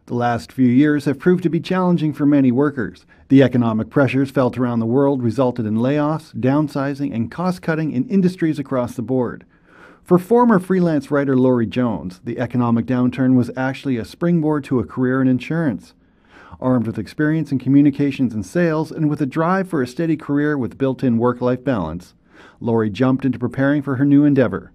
The last few years have proved to be challenging for many workers. The economic pressures felt around the world resulted in layoffs, downsizing, and cost-cutting in industries across the board. For former freelance writer Lori Jones, the economic downturn was actually a springboard to a career in insurance. Armed with experience in communications and sales, and with a drive for a steady career with built-in work-life balance, Lori jumped into preparing for her new endeavor.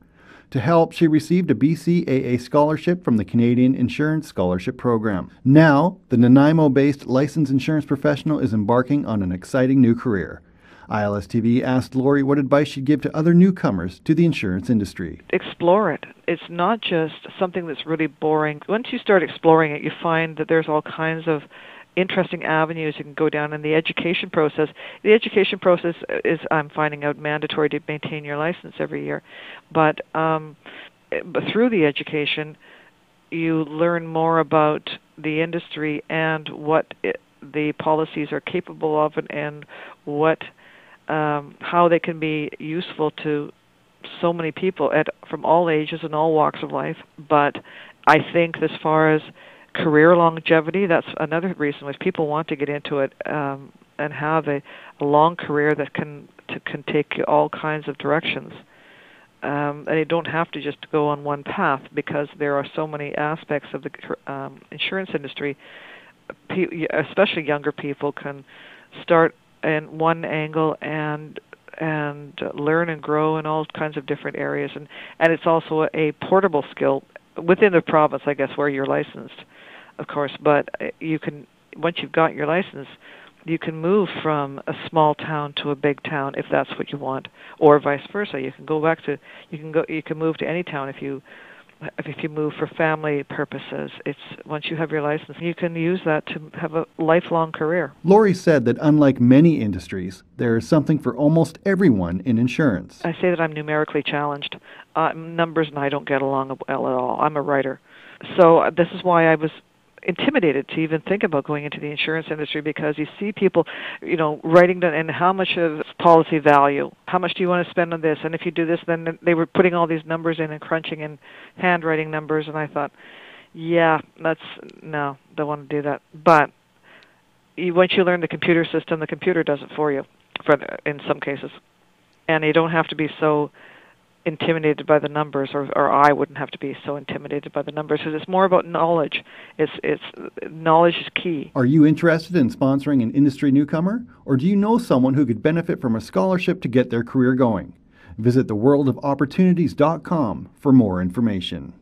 To help, she received a BCAA scholarship from the Canadian Insurance Scholarship Program. Now, the Nanaimo-based licensed insurance professional is embarking on an exciting new career. ILStv asked Lori what advice she'd give to other newcomers to the insurance industry. Explore it. It's not just something that's really boring. Once you start exploring it, you find that there's all kinds of interesting avenues you can go down in the education process. The education process is, I'm finding out, mandatory to maintain your license every year. But through the education, you learn more about the industry and what the policies are capable of, and what how they can be useful to so many people from all ages and all walks of life. But I think as far as career longevity, that's another reason why people want to get into it and have a long career that can take you all kinds of directions. And you don't have to just go on one path, because there are so many aspects of the insurance industry. Especially younger people can start in one angle and learn and grow in all kinds of different areas. And it's also a portable skill within the province, I guess, where you're licensed, of course. But you can, once you've got your license, you can move from a small town to a big town if that's what you want, or vice versa. You can move to any town if you move for family purposes. It's once you have your license, you can use that to have a lifelong career. Lori said that unlike many industries, there is something for almost everyone in insurance. I say that I'm numerically challenged. Numbers and I don't get along well at all. I'm a writer. So this is why I was intimidated to even think about going into the insurance industry, because you see people, writing down, and how much of policy value, how much do you want to spend on this, and if you do this, then they were putting all these numbers in and crunching and handwriting numbers, and I thought, no, don't want to do that. But once you learn the computer system, the computer does it for you, in some cases, and you don't have to be so intimidated by the numbers, or I wouldn't have to be so intimidated by the numbers, because it's more about knowledge. It's knowledge is key. Are you interested in sponsoring an industry newcomer, or do you know someone who could benefit from a scholarship to get their career going? Visit theworldofopportunities.com for more information.